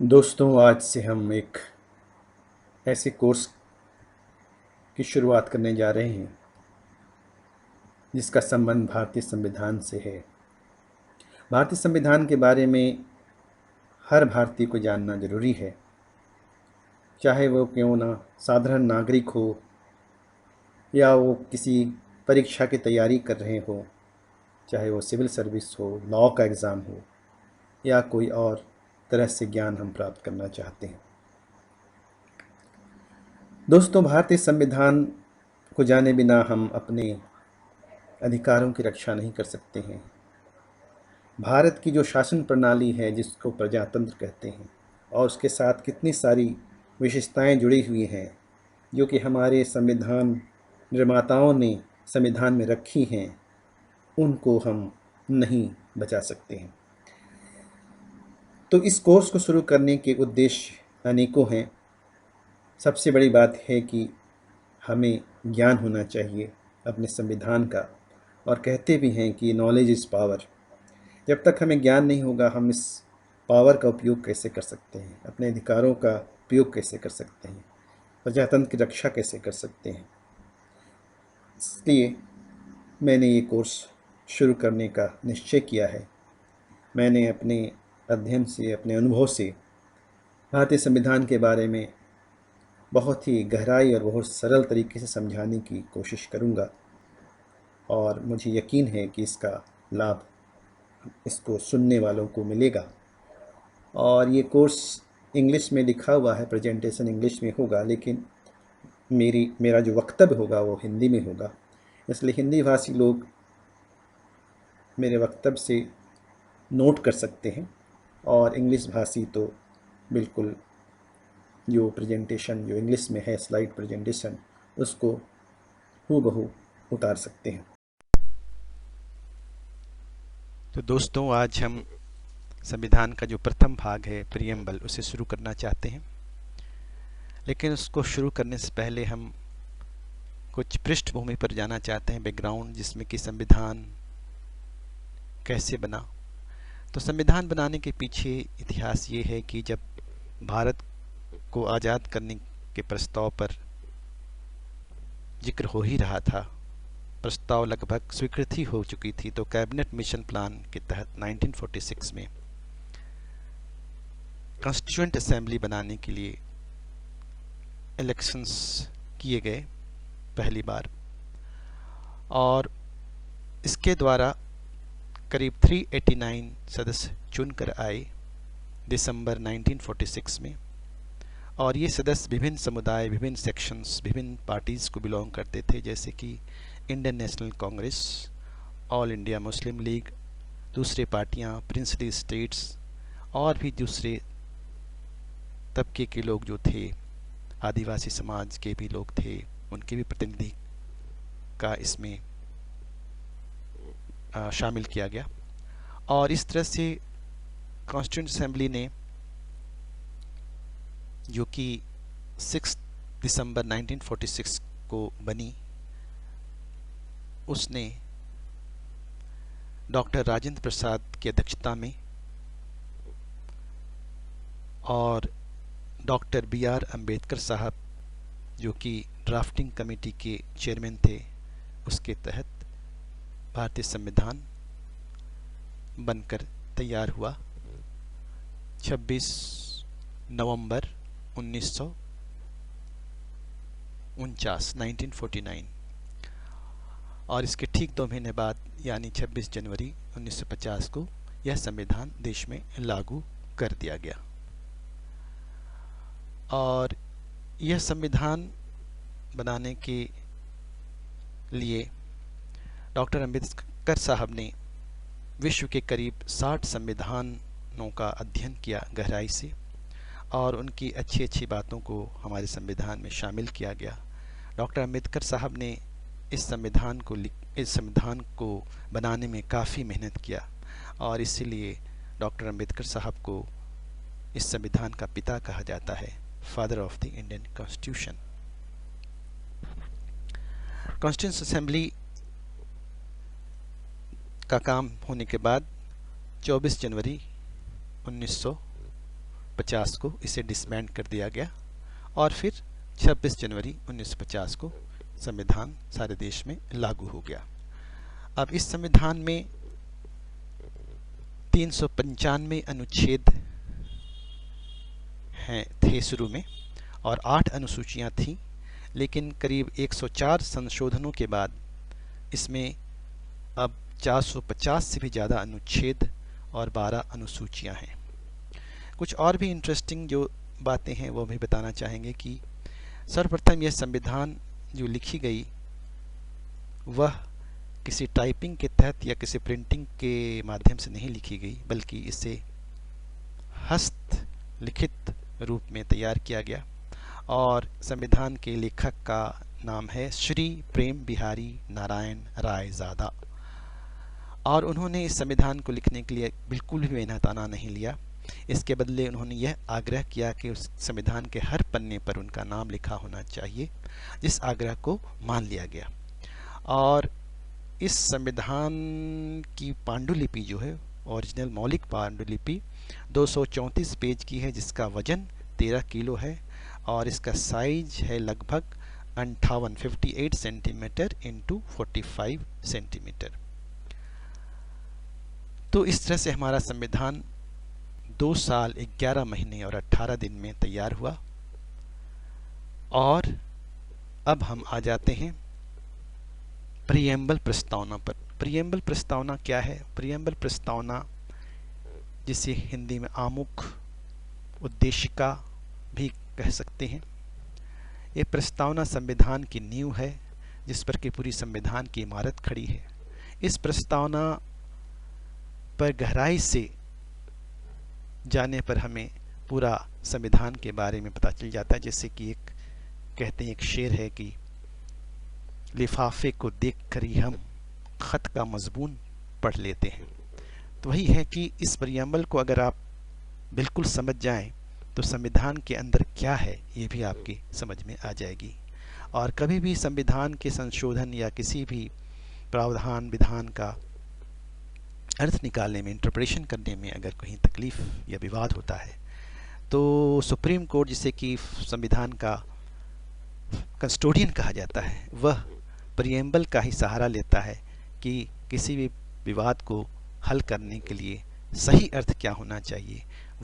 दोस्तों, आज से हम एक ऐसे कोर्स की शुरुआत करने जा रहे हैं जिसका संबंध भारतीय संविधान से है। भारतीय संविधान के बारे में हर भारतीय को जानना जरूरी है, चाहे वो क्यों ना साधारण नागरिक हो या वो किसी परीक्षा की तैयारी कर रहे हो, चाहे वो सिविल सर्विस हो, लॉ का एग्ज़ाम हो या कोई और तरह से ज्ञान हम प्राप्त करना चाहते हैं। दोस्तों, भारतीय संविधान को जाने बिना हम अपने अधिकारों की रक्षा नहीं कर सकते हैं। भारत की जो शासन प्रणाली है, जिसको प्रजातंत्र कहते हैं, और उसके साथ कितनी सारी विशेषताएं जुड़ी हुई हैं जो कि हमारे संविधान निर्माताओं ने संविधान में रखी हैं, उनको हम नहीं बचा सकते हैं। तो इस कोर्स को शुरू करने के उद्देश्य अनेकों हैं। सबसे बड़ी बात है कि हमें ज्ञान होना चाहिए अपने संविधान का, और कहते भी हैं कि नॉलेज इज़ पावर। जब तक हमें ज्ञान नहीं होगा, हम इस पावर का उपयोग कैसे कर सकते हैं, अपने अधिकारों का उपयोग कैसे कर सकते हैं, प्रजातंत्र की रक्षा कैसे कर सकते हैं। इसलिए मैंने ये कोर्स शुरू करने का निश्चय किया है। मैंने अपने अध्ययन से, अपने अनुभव से भारतीय संविधान के बारे में बहुत ही गहराई और बहुत सरल तरीके से समझाने की कोशिश करूँगा, और मुझे यकीन है कि इसका लाभ इसको सुनने वालों को मिलेगा। और ये कोर्स इंग्लिश में लिखा हुआ है, प्रेजेंटेशन इंग्लिश में होगा, लेकिन मेरा जो वक्तव्य होगा वो हिंदी में होगा। इसलिए हिंदी भाषी लोग मेरे वक्तव्य से नोट कर सकते हैं, और इंग्लिश भाषी तो बिल्कुल जो प्रेजेंटेशन जो इंग्लिश में है, स्लाइड प्रेजेंटेशन, उसको हूबहू उतार सकते हैं। तो दोस्तों, आज हम संविधान का जो प्रथम भाग है, प्रियम्बल, उसे शुरू करना चाहते हैं। लेकिन उसको शुरू करने से पहले हम कुछ पृष्ठभूमि पर जाना चाहते हैं, बैकग्राउंड, जिसमें कि संविधान कैसे बना। तो संविधान बनाने के पीछे इतिहास ये है कि जब भारत को आज़ाद करने के प्रस्ताव पर जिक्र हो ही रहा था, प्रस्ताव लगभग स्वीकृति हो चुकी थी, तो कैबिनेट मिशन प्लान के तहत 1946 में कॉन्स्टिट्यूएंट असेंबली बनाने के लिए इलेक्शंस किए गए पहली बार, और इसके द्वारा करीब 389 सदस्य चुनकर आए दिसंबर 1946 में। और ये सदस्य विभिन्न समुदाय, विभिन्न सेक्शंस, विभिन्न पार्टीज़ को बिलोंग करते थे, जैसे कि Indian national Congress, all India Muslim league, दूसरे पार्टियां, प्रिंसली स्टेट्स, और भी दूसरे तबके के लोग जो थे, आदिवासी समाज के भी लोग थे, उनके भी प्रतिनिधि का इसमें शामिल किया गया। और इस तरह से कॉन्स्टिट्यूएंट असेंबली ने, जो कि 6 दिसंबर 1946 को बनी, उसने डॉक्टर राजेंद्र प्रसाद की अध्यक्षता में और डॉक्टर बी.आर. अम्बेडकर साहब, जो कि ड्राफ्टिंग कमेटी के चेयरमैन थे, उसके तहत भारतीय संविधान बनकर तैयार हुआ 26 नवंबर 1949। और इसके ठीक 2 महीने बाद, यानी 26 जनवरी 1950 को यह संविधान देश में लागू कर दिया गया। और यह संविधान बनाने के लिए डॉक्टर अम्बेडकर साहब ने विश्व के करीब 60 संविधानों का अध्ययन किया गहराई से, और उनकी अच्छी अच्छी बातों को हमारे संविधान में शामिल किया गया। डॉक्टर अम्बेडकर साहब ने इस संविधान को बनाने में काफ़ी मेहनत किया, और इसीलिए डॉक्टर अम्बेडकर साहब को इस संविधान का पिता कहा जाता है, father of the Indian constitution. Constituent assembly का काम होने के बाद 24 जनवरी 1950 1950 को इसे डिसबैंड कर दिया गया और फिर 26 जनवरी 1950 को संविधान सारे देश में लागू हो गया। अब इस संविधान में 395 अनुच्छेद हैं थे शुरू में और 8 अनुसूचियां थीं, लेकिन करीब 104 संशोधनों के बाद इसमें अब 450 से भी ज़्यादा अनुच्छेद और 12 अनुसूचियां हैं। कुछ और भी इंटरेस्टिंग जो बातें हैं वो भी बताना चाहेंगे कि सर्वप्रथम यह संविधान जो लिखी गई वह किसी टाइपिंग के तहत या किसी प्रिंटिंग के माध्यम से नहीं लिखी गई, बल्कि इसे हस्तलिखित रूप में तैयार किया गया और संविधान के लेखक का नाम है श्री प्रेम बिहारी नारायण रायजादा। और उन्होंने इस संविधान को लिखने के लिए बिल्कुल भी मेहनताना नहीं लिया। इसके बदले उन्होंने यह आग्रह किया कि उस संविधान के हर पन्ने पर उनका नाम लिखा होना चाहिए, जिस आग्रह को मान लिया गया। और इस संविधान की पांडुलिपि जो है, ओरिजिनल मौलिक पांडुलिपि 234 पेज की है, जिसका वजन 13 किलो है और इसका साइज है लगभग 58 सेंटीमीटर इंटू 45 सेंटीमीटर। तो इस तरह से हमारा संविधान 2 साल 11 महीने और 18 दिन में तैयार हुआ। और अब हम आ जाते हैं प्रीएम्बल प्रस्तावना पर। प्रीएम्बल प्रस्तावना क्या है? प्रीएम्बल प्रस्तावना, जिसे हिंदी में आमुख उद्देशिका भी कह सकते हैं, ये प्रस्तावना संविधान की नींव है जिस पर कि पूरी संविधान की इमारत खड़ी है। इस प्रस्तावना पर गहराई से जाने पर हमें पूरा संविधान के बारे में पता चल जाता है। जैसे कि एक कहते हैं, एक शेर है कि लिफाफे को देखकर ही हम खत का मजमून पढ़ लेते हैं। तो वही है कि इस प्रीएम्बल को अगर आप बिल्कुल समझ जाएं तो संविधान के अंदर क्या है ये भी आपकी समझ में आ जाएगी। और कभी भी संविधान के संशोधन या किसी भी प्रावधान विधान का अर्थ निकालने में, इंटरप्रेशन करने में अगर कहीं तकलीफ या विवाद होता है तो सुप्रीम कोर्ट, जिसे कि संविधान का कस्टोडियन कहा जाता है, वह प्रीएम्बल का ही सहारा लेता है कि किसी भी विवाद को हल करने के लिए सही अर्थ क्या होना चाहिए,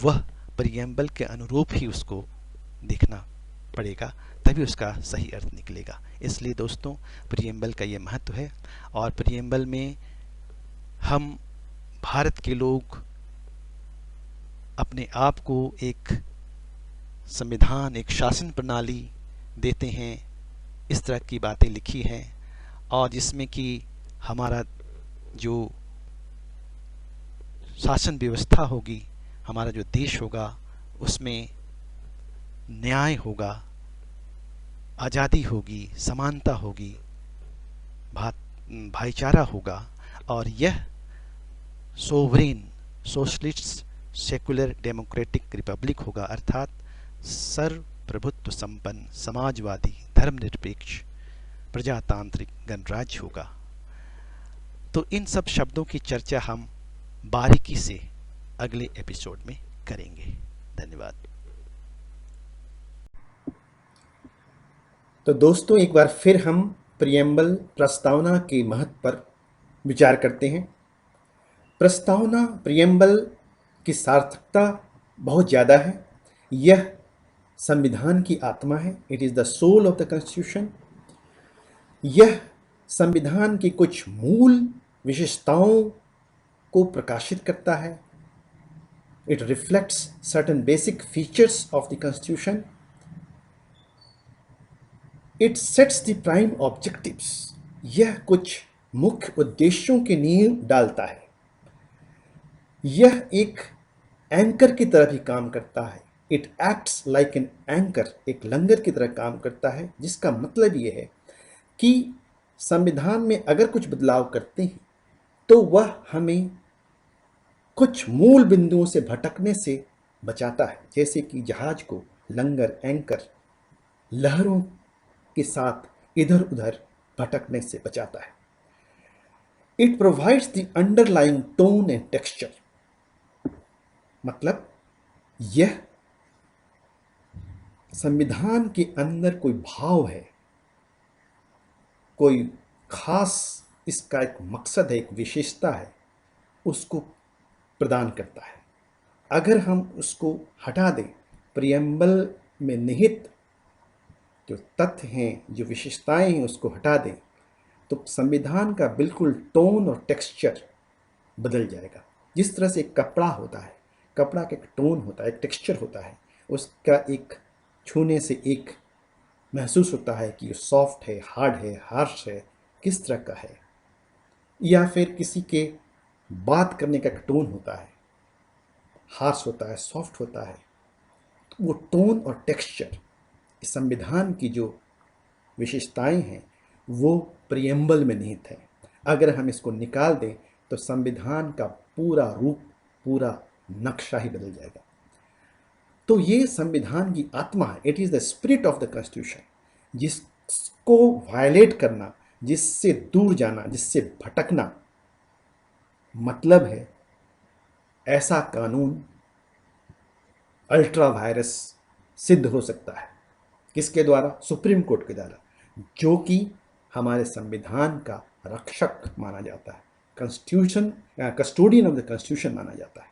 वह प्रीएम्बल के अनुरूप ही उसको देखना पड़ेगा, तभी उसका सही अर्थ निकलेगा। इसलिए दोस्तों, प्रीएम्बल का ये महत्व है। और प्रीएम्बल में हम भारत के लोग अपने आप को एक संविधान, एक शासन प्रणाली देते हैं, इस तरह की बातें लिखी हैं। और जिसमें कि हमारा जो शासन व्यवस्था होगी, हमारा जो देश होगा, उसमें न्याय होगा, आज़ादी होगी, समानता होगी, भाईचारा होगा। और यह sovereign socialist secular democratic Republic होगा, अर्थात सर्वप्रभुत्व संपन्न समाजवादी धर्मनिरपेक्ष प्रजातांत्रिक गणराज्य होगा। तो इन सब शब्दों की चर्चा हम बारीकी से अगले एपिसोड में करेंगे। धन्यवाद। तो दोस्तों, एक बार फिर हम प्रीएम्बल प्रस्तावना के महत्व पर विचार करते हैं। प्रस्तावना, प्रीएम्बल की सार्थकता बहुत ज़्यादा है। यह संविधान की आत्मा है। It is the soul of the constitution. यह संविधान की कुछ मूल विशेषताओं को प्रकाशित करता है। It reflects certain basic features of the constitution. It sets the prime objectives. यह कुछ मुख्य उद्देश्यों की नींव डालता है। यह एक एंकर की तरह भी काम करता है। It acts like an anchor, एक लंगर की तरह काम करता है, जिसका मतलब यह है कि संविधान में अगर कुछ बदलाव करते हैं तो वह हमें कुछ मूल बिंदुओं से भटकने से बचाता है, जैसे कि जहाज को लंगर, एंकर लहरों के साथ इधर उधर भटकने से बचाता है। It provides the underlying tone and texture, मतलब यह संविधान के अंदर कोई भाव है, कोई खास इसका एक मकसद है, एक विशेषता है, उसको प्रदान करता है। अगर हम उसको हटा दें, प्रियम्बल में निहित जो तथ्य हैं, जो विशेषताएं हैं, उसको हटा दें, तो संविधान का बिल्कुल टोन और टेक्सचर बदल जाएगा। जिस तरह से एक कपड़ा होता है, कपड़ा का एक टोन होता है, एक टेक्सचर होता है, उसका एक छूने से एक महसूस होता है कि ये सॉफ्ट है, हार्ड है, हार्श है, किस तरह का है। या फिर किसी के बात करने का एक टोन होता है, हार्श होता है, सॉफ्ट होता है। तो वो टोन और टेक्सचर इस संविधान की जो विशेषताएं हैं वो प्रियम्बल में निहित है। अगर हम इसको निकाल दें तो संविधान का पूरा रूप, पूरा नक्शा ही बदल जाएगा। तो ये संविधान की आत्मा है, it is the spirit of the constitution. जिसको वायलेट करना, जिससे दूर जाना, जिससे भटकना, मतलब है ऐसा कानून अल्ट्रा वायरस सिद्ध हो सकता है। किसके द्वारा? सुप्रीम कोर्ट के द्वारा, जो कि हमारे संविधान का रक्षक माना जाता है, constitution custodian of the constitution माना जाता है।